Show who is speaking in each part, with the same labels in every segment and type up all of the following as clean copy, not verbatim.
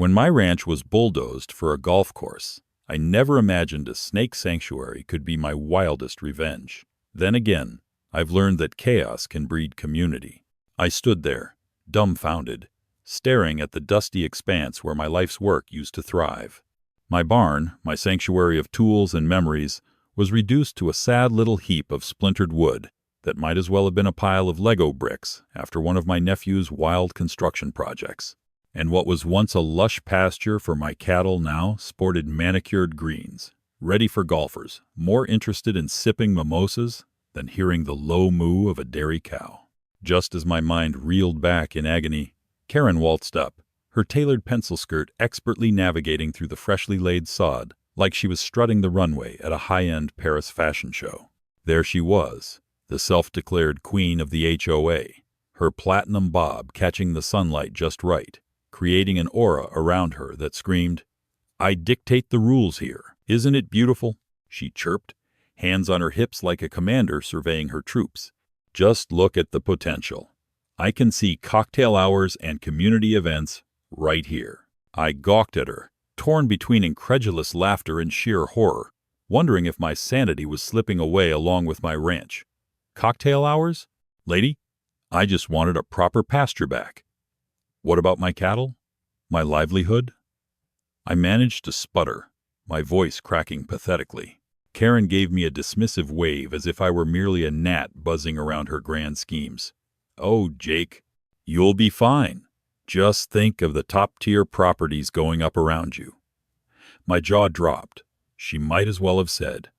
Speaker 1: When my ranch was bulldozed for a golf course, I never imagined a snake sanctuary could be my wildest revenge. Then again, I've learned that chaos can breed community. I stood there, dumbfounded, staring at the dusty expanse where my life's work used to thrive. My barn, my sanctuary of tools and memories, was reduced to a sad little heap of splintered wood that might as well have been a pile of Lego bricks after one of my nephew's wild construction projects. And what was once a lush pasture for my cattle now sported manicured greens, ready for golfers, more interested in sipping mimosas than hearing the low moo of a dairy cow. Just as my mind reeled back in agony, Karen waltzed up, her tailored pencil skirt expertly navigating through the freshly laid sod like she was strutting the runway at a high-end Paris fashion show. There she was, the self-declared queen of the HOA, her platinum bob catching the sunlight just right, creating an aura around her that screamed, "I dictate the rules here. Isn't it beautiful?" she chirped, hands on her hips like a commander surveying her troops. "Just look at the potential. I can see cocktail hours and community events right here." I gawked at her, torn between incredulous laughter and sheer horror, wondering if my sanity was slipping away along with my ranch. "Cocktail hours? Lady, I just wanted a proper pasture back. What about my cattle? My livelihood?" I managed to sputter, my voice cracking pathetically. Karen gave me a dismissive wave as if I were merely a gnat buzzing around her grand schemes. "Oh, Jake, you'll be fine. Just think of the top-tier properties going up around you." My jaw dropped. She might as well have said,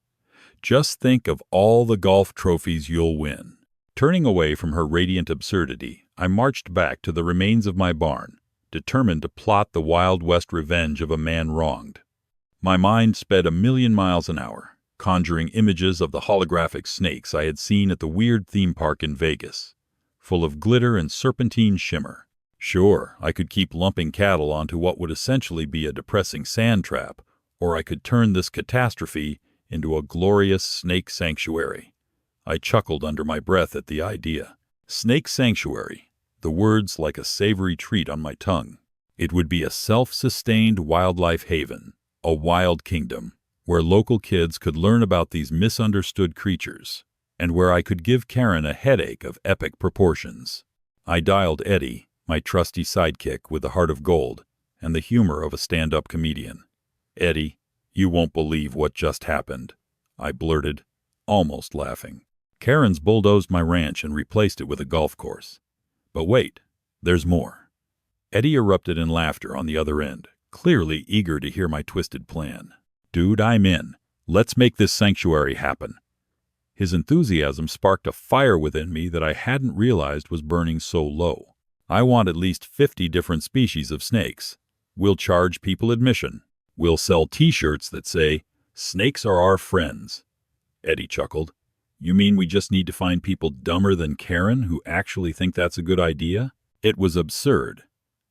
Speaker 1: "Just think of all the golf trophies you'll win." Turning away from her radiant absurdity, I marched back to the remains of my barn, determined to plot the Wild West revenge of a man wronged. My mind sped 1,000,000 miles an hour, conjuring images of the holographic snakes I had seen at the weird theme park in Vegas, full of glitter and serpentine shimmer. Sure, I could keep lumping cattle onto what would essentially be a depressing sand trap, or I could turn this catastrophe into a glorious snake sanctuary. I chuckled under my breath at the idea. Snake sanctuary, the words like a savory treat on my tongue. It would be a self-sustained wildlife haven, a wild kingdom, where local kids could learn about these misunderstood creatures, and where I could give Karen a headache of epic proportions. I dialed Eddie, my trusty sidekick with the heart of gold and the humor of a stand-up comedian. "Eddie, you won't believe what just happened," I blurted, almost laughing. "Karen's bulldozed my ranch and replaced it with a golf course. But wait, there's more." Eddie erupted in laughter on the other end, clearly eager to hear my twisted plan. "Dude, I'm in. Let's make this sanctuary happen." His enthusiasm sparked a fire within me that I hadn't realized was burning so low. "I want at least 50 different species of snakes. We'll charge people admission. We'll sell t-shirts that say, 'Snakes are our friends.'" Eddie chuckled. "You mean we just need to find people dumber than Karen who actually think that's a good idea?" It was absurd,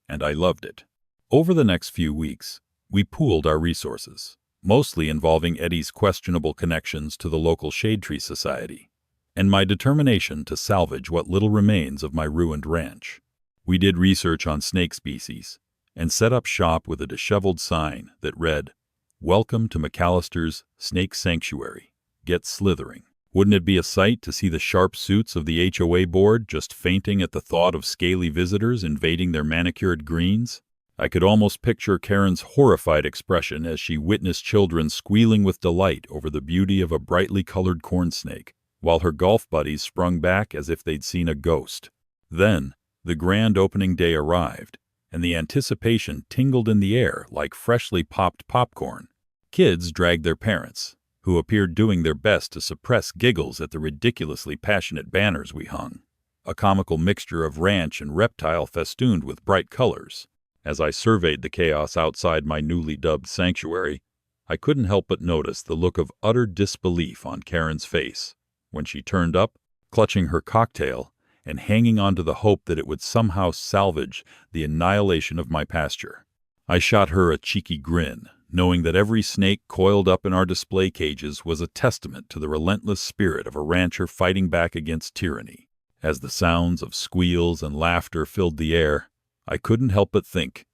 Speaker 1: and I loved it. Over the next few weeks, we pooled our resources, mostly involving Eddie's questionable connections to the local Shade Tree Society, and my determination to salvage what little remains of my ruined ranch. We did research on snake species, and set up shop with a disheveled sign that read, "Welcome to McAllister's Snake Sanctuary. Get slithering." Wouldn't it be a sight to see the sharp suits of the HOA board just fainting at the thought of scaly visitors invading their manicured greens? I could almost picture Karen's horrified expression as she witnessed children squealing with delight over the beauty of a brightly colored corn snake, while her golf buddies sprung back as if they'd seen a ghost. Then, the grand opening day arrived, and the anticipation tingled in the air like freshly popped popcorn. Kids dragged their parents, who appeared doing their best to suppress giggles at the ridiculously passionate banners we hung, a comical mixture of ranch and reptile festooned with bright colors. As I surveyed the chaos outside my newly dubbed sanctuary, I couldn't help but notice the look of utter disbelief on Karen's face when she turned up, clutching her cocktail and hanging on to the hope that it would somehow salvage the annihilation of my pasture. I shot her a cheeky grin, knowing that every snake coiled up in our display cages was a testament to the relentless spirit of a rancher fighting back against tyranny. As the sounds of squeals and laughter filled the air, I couldn't help but think,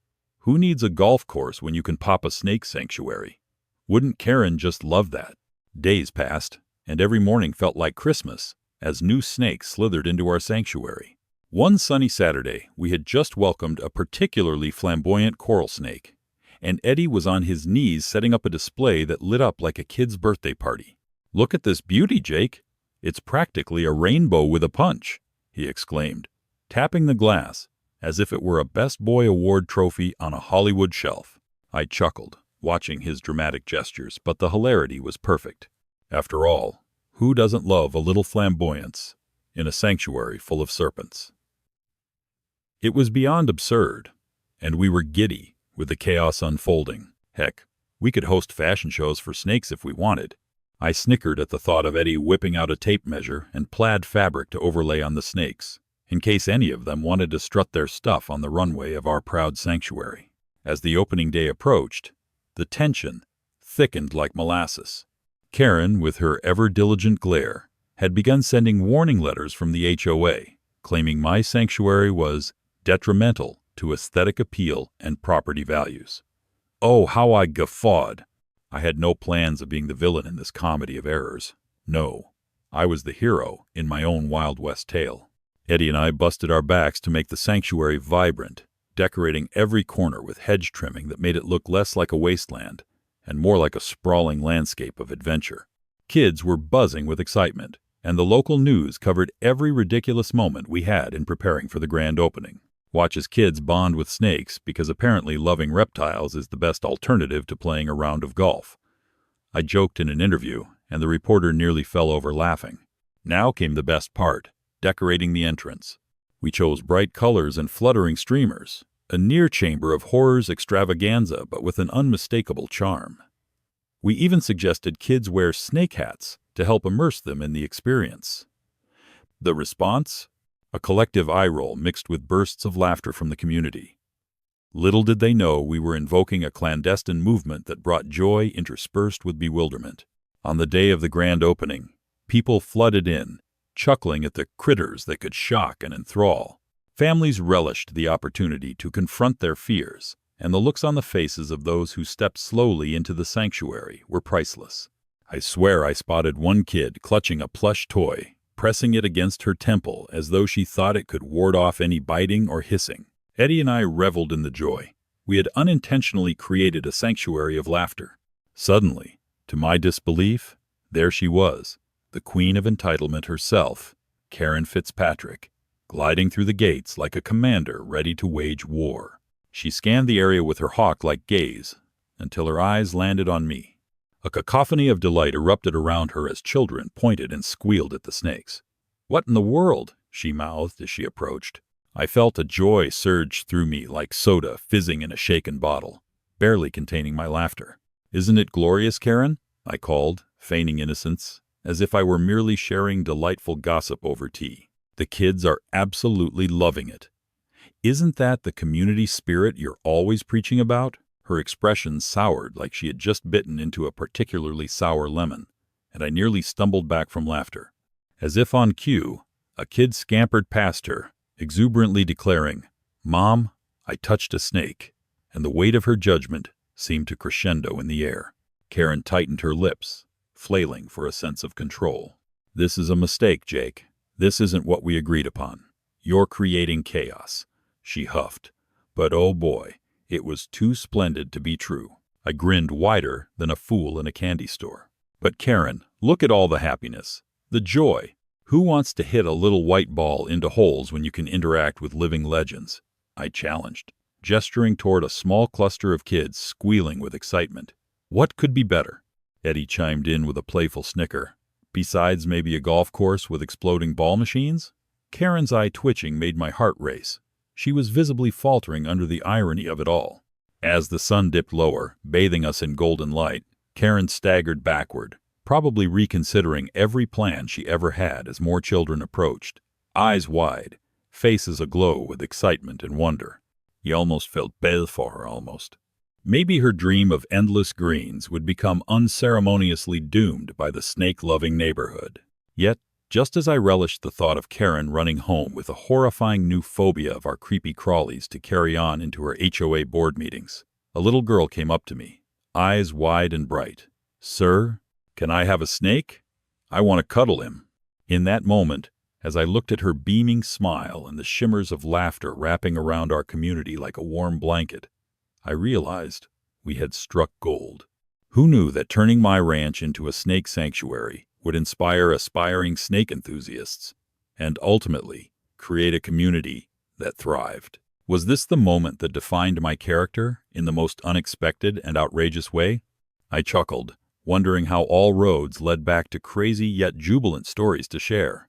Speaker 1: Who needs a golf course when you can pop a snake sanctuary? Wouldn't Karen just love that? Days passed, and every morning felt like Christmas as new snakes slithered into our sanctuary. One sunny Saturday, we had just welcomed a particularly flamboyant coral snake, and Eddie was on his knees setting up a display that lit up like a kid's birthday party. "Look at this beauty, Jake. It's practically a rainbow with a punch," he exclaimed, tapping the glass as if it were a Best Boy Award trophy on a Hollywood shelf. I chuckled, watching his dramatic gestures, but the hilarity was perfect. After all, who doesn't love a little flamboyance in a sanctuary full of serpents? It was beyond absurd, and we were giddy with the chaos unfolding. Heck, we could host fashion shows for snakes if we wanted. I snickered at the thought of Eddie whipping out a tape measure and plaid fabric to overlay on the snakes, in case any of them wanted to strut their stuff on the runway of our proud sanctuary. As the opening day approached, the tension thickened like molasses. Karen, with her ever-diligent glare, had begun sending warning letters from the HOA, claiming my sanctuary was detrimental to aesthetic appeal and property values. Oh, how I guffawed! I had no plans of being the villain in this comedy of errors. No, I was the hero in my own Wild West tale. Eddie and I busted our backs to make the sanctuary vibrant, decorating every corner with hedge trimming that made it look less like a wasteland and more like a sprawling landscape of adventure. Kids were buzzing with excitement, and the local news covered every ridiculous moment we had in preparing for the grand opening. Watch as kids bond with snakes because apparently loving reptiles is the best alternative to playing a round of golf. I joked in an interview, and the reporter nearly fell over laughing. Now came the best part, decorating the entrance. We chose bright colors and fluttering streamers, a near chamber of horrors extravaganza but with an unmistakable charm. We even suggested kids wear snake hats to help immerse them in the experience. The response? A collective eye roll mixed with bursts of laughter from the community. Little did they know we were invoking a clandestine movement that brought joy interspersed with bewilderment. On the day of the grand opening, people flooded in, chuckling at the critters that could shock and enthrall. Families relished the opportunity to confront their fears, and the looks on the faces of those who stepped slowly into the sanctuary were priceless. I swear I spotted one kid clutching a plush toy, pressing it against her temple as though she thought it could ward off any biting or hissing. Eddie and I reveled in the joy. We had unintentionally created a sanctuary of laughter. Suddenly, to my disbelief, there she was, the queen of entitlement herself, Karen Fitzpatrick, gliding through the gates like a commander ready to wage war. She scanned the area with her hawk-like gaze until her eyes landed on me. A cacophony of delight erupted around her as children pointed and squealed at the snakes. "What in the world?" she mouthed as she approached. I felt a joy surge through me like soda fizzing in a shaken bottle, barely containing my laughter. "Isn't it glorious, Karen?" I called, feigning innocence, as if I were merely sharing delightful gossip over tea. "The kids are absolutely loving it. Isn't that the community spirit you're always preaching about?" Her expression soured like she had just bitten into a particularly sour lemon, and I nearly stumbled back from laughter. As if on cue, a kid scampered past her, exuberantly declaring, "Mom, I touched a snake," and the weight of her judgment seemed to crescendo in the air. Karen tightened her lips, flailing for a sense of control. "This is a mistake, Jake. This isn't what we agreed upon. You're creating chaos," she huffed. But oh boy, it was too splendid to be true. I grinned wider than a fool in a candy store. "But Karen, look at all the happiness, the joy. Who wants to hit a little white ball into holes when you can interact with living legends?" I challenged, gesturing toward a small cluster of kids squealing with excitement. "What could be better?" Eddie chimed in with a playful snicker. "Besides maybe a golf course with exploding ball machines?" Karen's eye twitching made my heart race. She was visibly faltering under the irony of it all. As the sun dipped lower, bathing us in golden light, Karen staggered backward, probably reconsidering every plan she ever had as more children approached. Eyes wide, faces aglow with excitement and wonder. You almost felt bad for her, almost. Maybe her dream of endless greens would become unceremoniously doomed by the snake-loving neighborhood. Yet, Just as I relished the thought of Karen running home with a horrifying new phobia of our creepy crawlies to carry on into her HOA board meetings, a little girl came up to me, eyes wide and bright. "Sir, can I have a snake? I want to cuddle him." In that moment, as I looked at her beaming smile and the shimmers of laughter wrapping around our community like a warm blanket, I realized we had struck gold. Who knew that turning my ranch into a snake sanctuary would inspire aspiring snake enthusiasts and ultimately create a community that thrived? Was this the moment that defined my character in the most unexpected and outrageous way? I chuckled, wondering how all roads led back to crazy yet jubilant stories to share.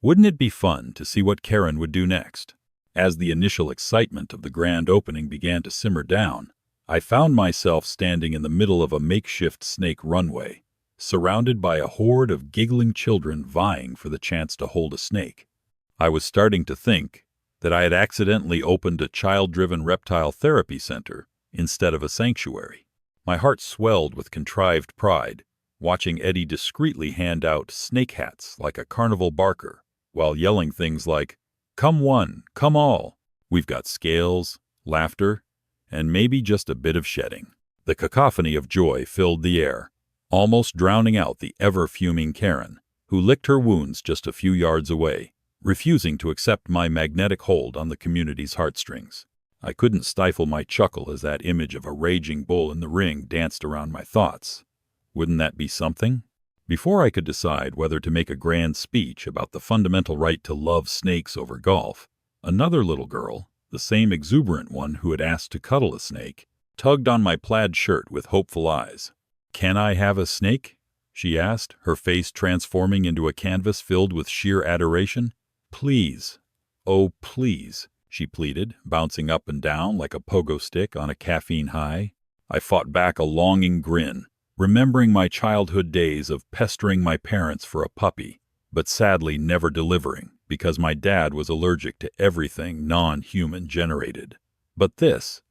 Speaker 1: Wouldn't it be fun to see what Karen would do next? As the initial excitement of the grand opening began to simmer down, I found myself standing in the middle of a makeshift snake runway, surrounded by a horde of giggling children vying for the chance to hold a snake. I was starting to think that I had accidentally opened a child-driven reptile therapy center instead of a sanctuary. My heart swelled with contrived pride, watching Eddie discreetly hand out snake hats like a carnival barker, while yelling things like, "Come one, come all. We've got scales, laughter, and maybe just a bit of shedding." The cacophony of joy filled the air, almost drowning out the ever-fuming Karen, who licked her wounds just a few yards away, refusing to accept my magnetic hold on the community's heartstrings. I couldn't stifle my chuckle as that image of a raging bull in the ring danced around my thoughts. Wouldn't that be something? Before I could decide whether to make a grand speech about the fundamental right to love snakes over golf, another little girl, the same exuberant one who had asked to cuddle a snake, tugged on my plaid shirt with hopeful eyes. "Can I have a snake?" she asked, her face transforming into a canvas filled with sheer adoration. "Please, oh please," she pleaded, bouncing up and down like a pogo stick on a caffeine high. I fought back a longing grin, remembering my childhood days of pestering my parents for a puppy, but sadly never delivering because my dad was allergic to everything non-human generated. But this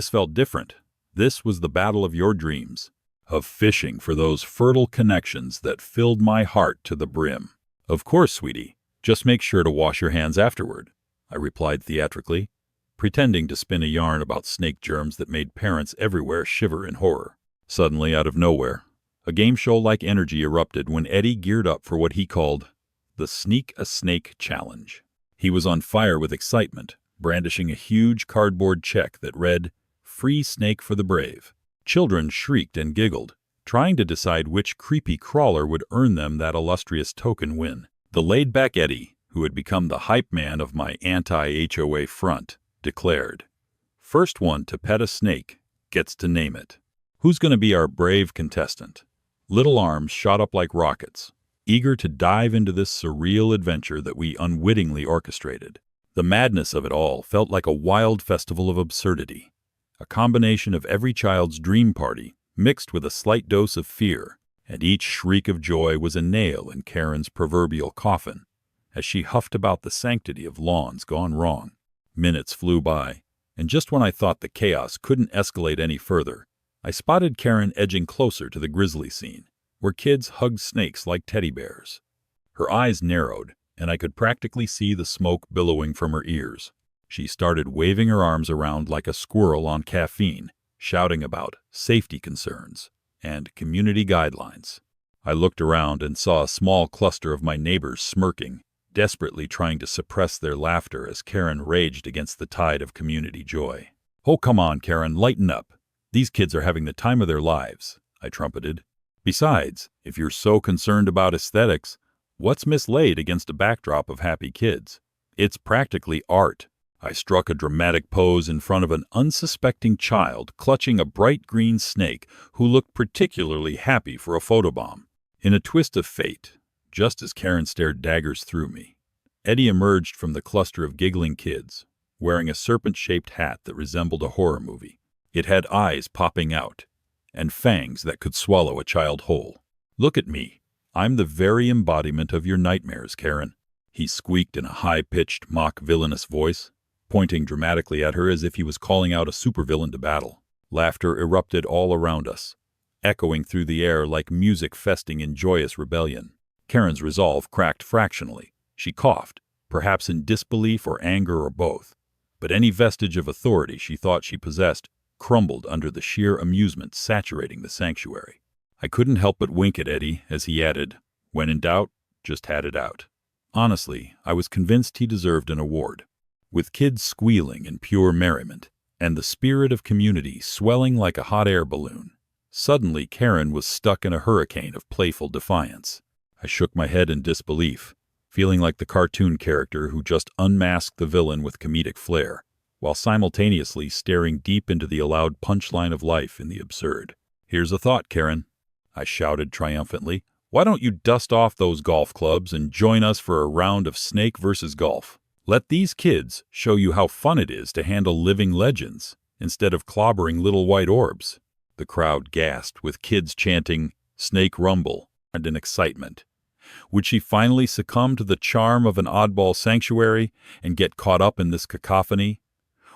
Speaker 1: felt different. This was the battle of your dreams, of fishing for those fertile connections that filled my heart to the brim. "Of course, sweetie. Just make sure to wash your hands afterward," I replied theatrically, pretending to spin a yarn about snake germs that made parents everywhere shiver in horror. Suddenly, out of nowhere, a game show-like energy erupted when Eddie geared up for what he called the Sneak a Snake Challenge. He was on fire with excitement, brandishing a huge cardboard check that read, "Free snake for the brave." Children shrieked and giggled, trying to decide which creepy crawler would earn them that illustrious token win. The laid-back Eddie, who had become the hype man of my anti-HOA front, declared, "First one to pet a snake gets to name it." Who's going to be our brave contestant? Little arms shot up like rockets, eager to dive into this surreal adventure that we unwittingly orchestrated. The madness of it all felt like a wild festival of absurdity, a combination of every child's dream party mixed with a slight dose of fear, and each shriek of joy was a nail in Karen's proverbial coffin as she huffed about the sanctity of lawns gone wrong. Minutes flew by, and just when I thought the chaos couldn't escalate any further, I spotted Karen edging closer to the grisly scene, where kids hugged snakes like teddy bears. Her eyes narrowed, and I could practically see the smoke billowing from her ears. She started waving her arms around like a squirrel on caffeine, shouting about safety concerns and community guidelines. I looked around and saw a small cluster of my neighbors smirking, desperately trying to suppress their laughter as Karen raged against the tide of community joy. "Oh, come on, Karen, lighten up. These kids are having the time of their lives," I trumpeted. "Besides, if you're so concerned about aesthetics, what's mislaid against a backdrop of happy kids? It's practically art." I struck a dramatic pose in front of an unsuspecting child clutching a bright green snake who looked particularly happy for a photobomb. In a twist of fate, just as Karen stared daggers through me, Eddie emerged from the cluster of giggling kids, wearing a serpent-shaped hat that resembled a horror movie. It had eyes popping out, and fangs that could swallow a child whole. "Look at me. I'm the very embodiment of your nightmares, Karen," he squeaked in a high-pitched, mock-villainous voice, pointing dramatically at her as if he was calling out a supervillain to battle. Laughter erupted all around us, echoing through the air like music festing in joyous rebellion. Karen's resolve cracked fractionally. She coughed, perhaps in disbelief or anger or both. But any vestige of authority she thought she possessed crumbled under the sheer amusement saturating the sanctuary. I couldn't help but wink at Eddie as he added, "When in doubt, just had it out." Honestly, I was convinced he deserved an award. With kids squealing in pure merriment, and the spirit of community swelling like a hot air balloon, suddenly Karen was stuck in a hurricane of playful defiance. I shook my head in disbelief, feeling like the cartoon character who just unmasked the villain with comedic flair, while simultaneously staring deep into the allowed punchline of life in the absurd. "Here's a thought, Karen," I shouted triumphantly. "Why don't you dust off those golf clubs and join us for a round of snake versus golf? Let these kids show you how fun it is to handle living legends instead of clobbering little white orbs." The crowd gasped, with kids chanting, "Snake Rumble," and in excitement. Would she finally succumb to the charm of an oddball sanctuary and get caught up in this cacophony?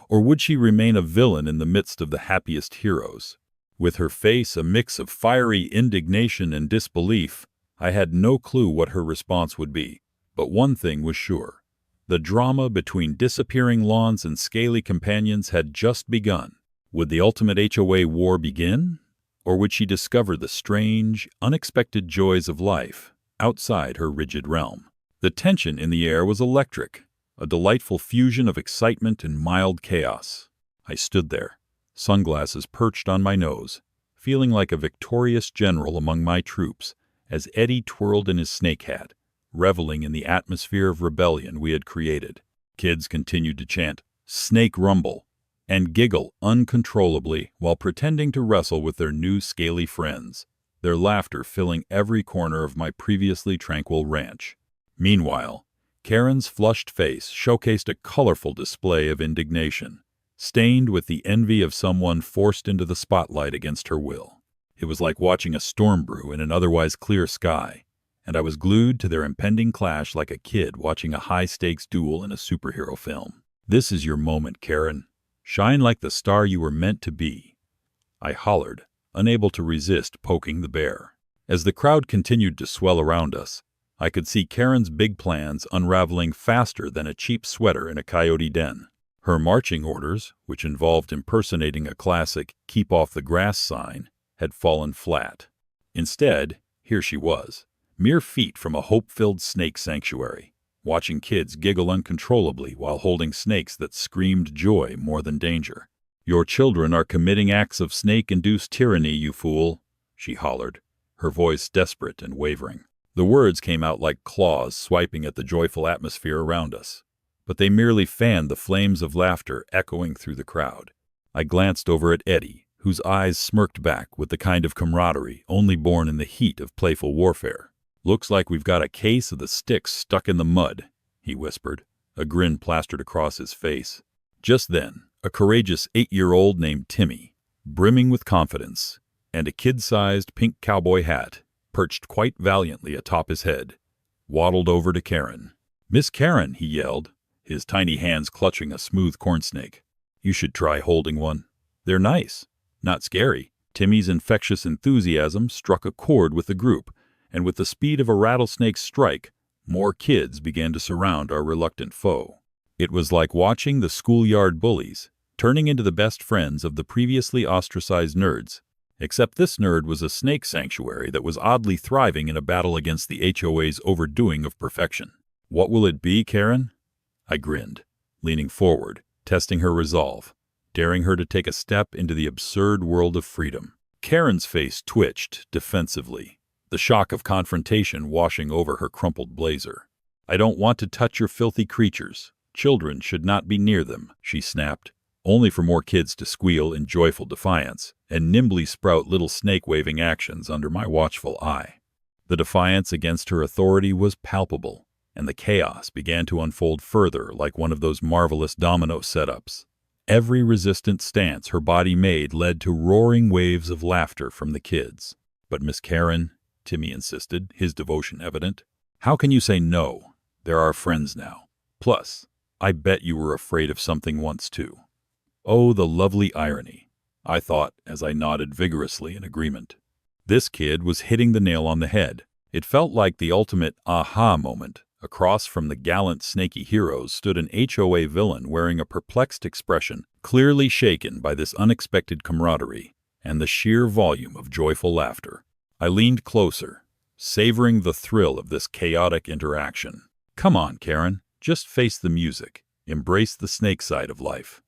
Speaker 1: Or would she remain a villain in the midst of the happiest heroes? With her face a mix of fiery indignation and disbelief, I had no clue what her response would be. But one thing was sure. The drama between disappearing lawns and scaly companions had just begun. Would the ultimate HOA war begin? Or would she discover the strange, unexpected joys of life outside her rigid realm? The tension in the air was electric, a delightful fusion of excitement and mild chaos. I stood there, sunglasses perched on my nose, feeling like a victorious general among my troops, as Eddie twirled in his snake hat, reveling in the atmosphere of rebellion we had created. Kids continued to chant, "Snake Rumble," and giggle uncontrollably while pretending to wrestle with their new scaly friends, their laughter filling every corner of my previously tranquil ranch. Meanwhile, Karen's flushed face showcased a colorful display of indignation, stained with the envy of someone forced into the spotlight against her will. It was like watching a storm brew in an otherwise clear sky, and I was glued to their impending clash like a kid watching a high-stakes duel in a superhero film. "This is your moment, Karen. Shine like the star you were meant to be," I hollered, unable to resist poking the bear. As the crowd continued to swell around us, I could see Karen's big plans unraveling faster than a cheap sweater in a coyote den. Her marching orders, which involved impersonating a classic "keep off the grass" sign, had fallen flat. Instead, here she was, mere feet from a hope-filled snake sanctuary, watching kids giggle uncontrollably while holding snakes that screamed joy more than danger. "Your children are committing acts of snake-induced tyranny, you fool," she hollered, her voice desperate and wavering. The words came out like claws swiping at the joyful atmosphere around us, but they merely fanned the flames of laughter echoing through the crowd. I glanced over at Eddie, whose eyes smirked back with the kind of camaraderie only born in the heat of playful warfare. "Looks like we've got a case of the sticks stuck in the mud," he whispered, a grin plastered across his face. Just then, a courageous 8-year-old named Timmy, brimming with confidence, and a kid-sized pink cowboy hat, perched quite valiantly atop his head, waddled over to Karen. "Miss Karen," he yelled, his tiny hands clutching a smooth corn snake. "You should try holding one. They're nice, not scary." Timmy's infectious enthusiasm struck a chord with the group, and with the speed of a rattlesnake's strike, more kids began to surround our reluctant foe. It was like watching the schoolyard bullies turning into the best friends of the previously ostracized nerds, except this nerd was a snake sanctuary that was oddly thriving in a battle against the HOA's overdoing of perfection. "What will it be, Karen?" I grinned, leaning forward, testing her resolve, daring her to take a step into the absurd world of freedom. Karen's face twitched defensively, the shock of confrontation washing over her crumpled blazer. "I don't want to touch your filthy creatures. Children should not be near them," she snapped, only for more kids to squeal in joyful defiance and nimbly sprout little snake-waving actions under my watchful eye. The defiance against her authority was palpable, and the chaos began to unfold further like one of those marvelous domino setups. Every resistant stance her body made led to roaring waves of laughter from the kids. "But Miss Karen," Timmy insisted, his devotion evident, "how can you say no? They're our friends now. Plus, I bet you were afraid of something once too." Oh, the lovely irony, I thought as I nodded vigorously in agreement. This kid was hitting the nail on the head, It felt like the ultimate aha moment. Across from the gallant snaky heroes stood an HOA villain wearing a perplexed expression, clearly shaken by this unexpected camaraderie and the sheer volume of joyful laughter. I leaned closer, savoring the thrill of this chaotic interaction. Come on, Karen, just face the music. Embrace the snake side of life.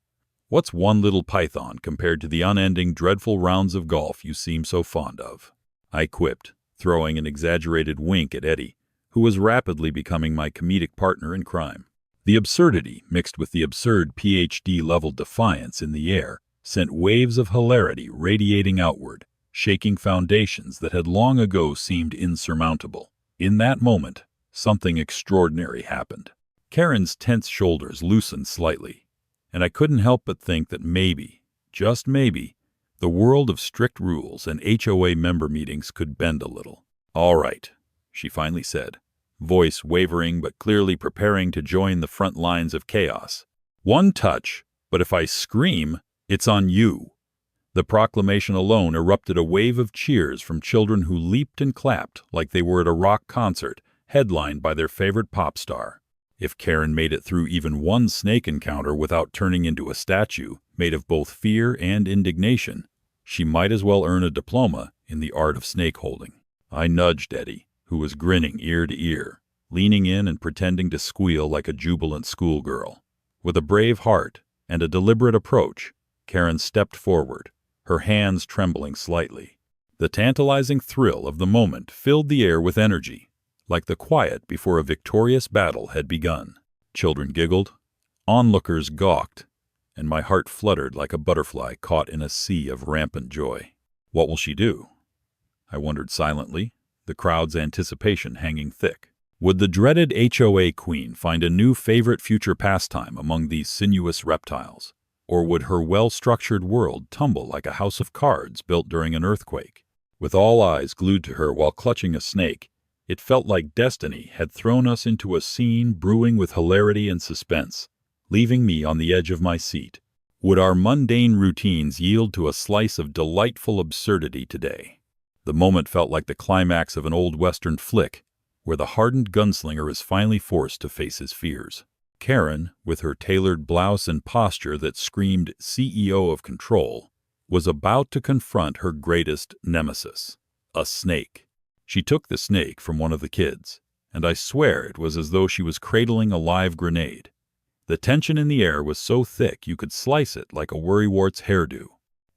Speaker 1: What's one little python compared to the unending, dreadful rounds of golf you seem so fond of? I quipped, throwing an exaggerated wink at Eddie, who was rapidly becoming my comedic partner in crime. The absurdity, mixed with the absurd PhD-level defiance in the air, sent waves of hilarity radiating outward, shaking foundations that had long ago seemed insurmountable. In that moment, something extraordinary happened. Karen's tense shoulders loosened slightly, and I couldn't help but think that maybe, just maybe, the world of strict rules and HOA member meetings could bend a little. "All right," she finally said, voice wavering but clearly preparing to join the front lines of chaos. "One touch, but if I scream, it's on you." The proclamation alone erupted a wave of cheers from children who leaped and clapped like they were at a rock concert, headlined by their favorite pop star. If Karen made it through even one snake encounter without turning into a statue, made of both fear and indignation, she might as well earn a diploma in the art of snake holding. I nudged Eddie, who was grinning ear to ear, leaning in and pretending to squeal like a jubilant schoolgirl. With a brave heart and a deliberate approach, Karen stepped forward, her hands trembling slightly. The tantalizing thrill of the moment filled the air with energy, like the quiet before a victorious battle had begun. Children giggled, onlookers gawked, and my heart fluttered like a butterfly caught in a sea of rampant joy. What will she do? I wondered silently, the crowd's anticipation hanging thick. Would the dreaded HOA queen find a new favorite future pastime among these sinuous reptiles? Or would her well-structured world tumble like a house of cards built during an earthquake? With all eyes glued to her while clutching a snake, it felt like destiny had thrown us into a scene brewing with hilarity and suspense, leaving me on the edge of my seat. Would our mundane routines yield to a slice of delightful absurdity today? The moment felt like the climax of an old Western flick, where the hardened gunslinger is finally forced to face his fears. Karen, with her tailored blouse and posture that screamed CEO of control, was about to confront her greatest nemesis, a snake. She took the snake from one of the kids, and I swear it was as though she was cradling a live grenade. The tension in the air was so thick you could slice it like a worrywart's hairdo.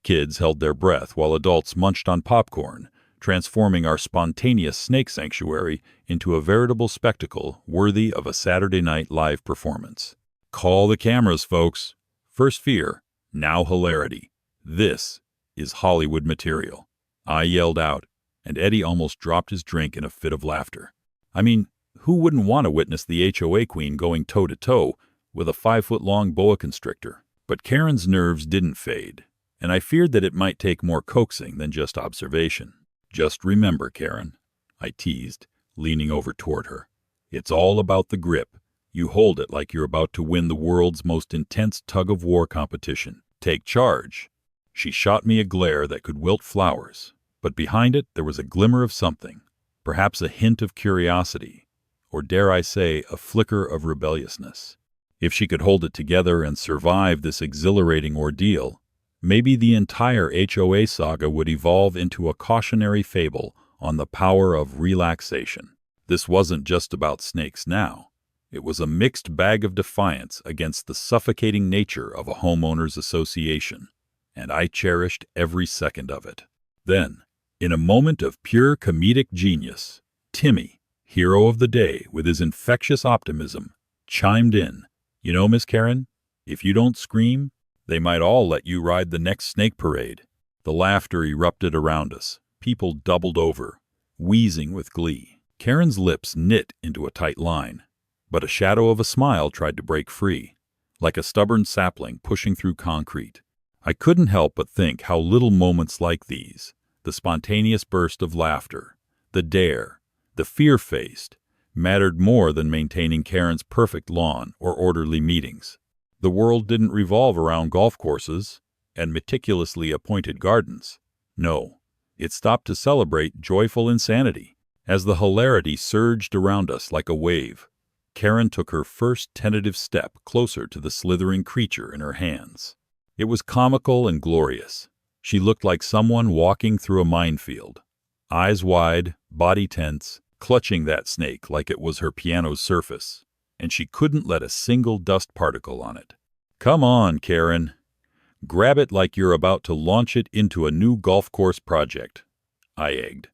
Speaker 1: Kids held their breath while adults munched on popcorn, transforming our spontaneous snake sanctuary into a veritable spectacle worthy of a Saturday night live performance. "Call the cameras, folks. First fear, now hilarity. This is Hollywood material," I yelled out, and Eddie almost dropped his drink in a fit of laughter. I mean, who wouldn't want to witness the HOA queen going toe-to-toe with a 5-foot-long boa constrictor? But Karen's nerves didn't fade, and I feared that it might take more coaxing than just observation. "Just remember, Karen," I teased, leaning over toward her. "It's all about the grip. You hold it like you're about to win the world's most intense tug-of-war competition. Take charge." She shot me a glare that could wilt flowers, but behind it there was a glimmer of something, perhaps a hint of curiosity, or dare I say, a flicker of rebelliousness. If she could hold it together and survive this exhilarating ordeal, maybe the entire HOA saga would evolve into a cautionary fable on the power of relaxation. This wasn't just about snakes now. It was a mixed bag of defiance against the suffocating nature of a homeowners association, and I cherished every second of it. Then, in a moment of pure comedic genius, Timmy, hero of the day with his infectious optimism, chimed in. "You know, Miss Karen, if you don't scream, they might all let you ride the next snake parade." The laughter erupted around us. People doubled over, wheezing with glee. Karen's lips knit into a tight line, but a shadow of a smile tried to break free, like a stubborn sapling pushing through concrete. I couldn't help but think how little moments like these, the spontaneous burst of laughter, the dare, the fear-faced, mattered more than maintaining Karen's perfect lawn or orderly meetings. The world didn't revolve around golf courses and meticulously appointed gardens. No, it stopped to celebrate joyful insanity, As the hilarity surged around us like a wave, Karen took her first tentative step closer to the slithering creature in her hands. It was comical and glorious. She looked like someone walking through a minefield, eyes wide, body tense, clutching that snake like it was her piano's surface, and she couldn't let a single dust particle on it. "Come on, Karen. Grab it like you're about to launch it into a new golf course project," I egged,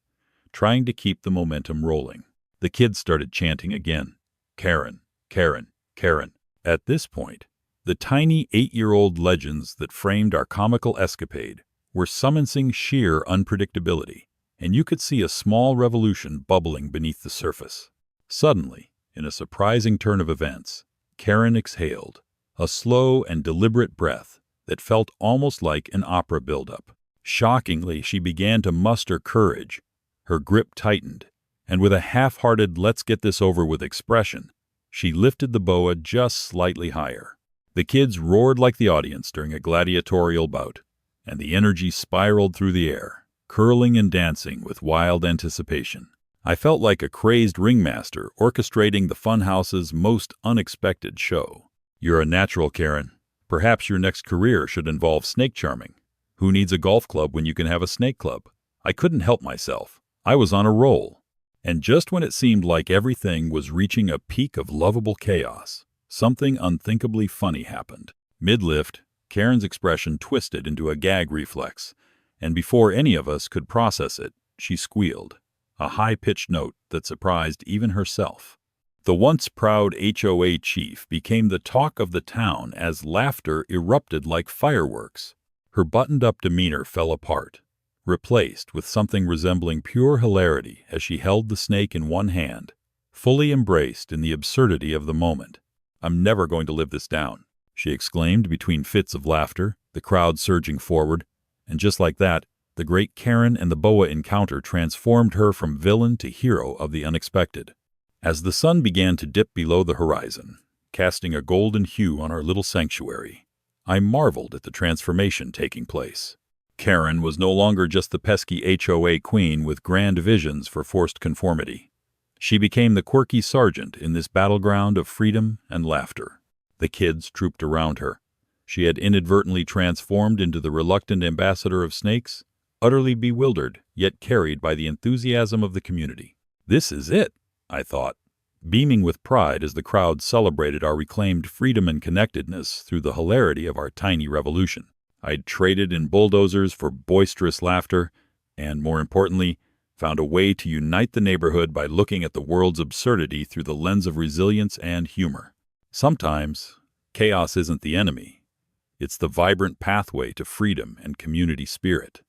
Speaker 1: trying to keep the momentum rolling. The kids started chanting again. "Karen, Karen, Karen." At this point, the tiny 8-year-old legends that framed our comical escapade were summoning sheer unpredictability, and you could see a small revolution bubbling beneath the surface. Suddenly, in a surprising turn of events, Karen exhaled, a slow and deliberate breath that felt almost like an opera buildup. Shockingly, she began to muster courage. Her grip tightened, and with a half-hearted "let's get this over with" expression, she lifted the boa just slightly higher. The kids roared like the audience during a gladiatorial bout, and the energy spiraled through the air, curling and dancing with wild anticipation. I felt like a crazed ringmaster orchestrating the funhouse's most unexpected show. "You're a natural, Karen. Perhaps your next career should involve snake charming. Who needs a golf club when you can have a snake club?" I couldn't help myself. I was on a roll. And just when it seemed like everything was reaching a peak of lovable chaos, something unthinkably funny happened. Mid-lift, Karen's expression twisted into a gag reflex, and before any of us could process it, she squealed, a high-pitched note that surprised even herself. The once proud HOA chief became the talk of the town as laughter erupted like fireworks. Her buttoned-up demeanor fell apart, replaced with something resembling pure hilarity as she held the snake in one hand, fully embraced in the absurdity of the moment. "I'm never going to live this down," she exclaimed between fits of laughter, the crowd surging forward, and just like that, the great Karen and the boa encounter transformed her from villain to hero of the unexpected. As the sun began to dip below the horizon, casting a golden hue on our little sanctuary, I marveled at the transformation taking place. Karen was no longer just the pesky HOA queen with grand visions for forced conformity. She became the quirky sergeant in this battleground of freedom and laughter. The kids trooped around her. She had inadvertently transformed into the reluctant ambassador of snakes, utterly bewildered, yet carried by the enthusiasm of the community. "This is it," I thought, beaming with pride as the crowd celebrated our reclaimed freedom and connectedness through the hilarity of our tiny revolution. I'd traded in bulldozers for boisterous laughter, and, more importantly, found a way to unite the neighborhood by looking at the world's absurdity through the lens of resilience and humor. Sometimes, chaos isn't the enemy. It's the vibrant pathway to freedom and community spirit.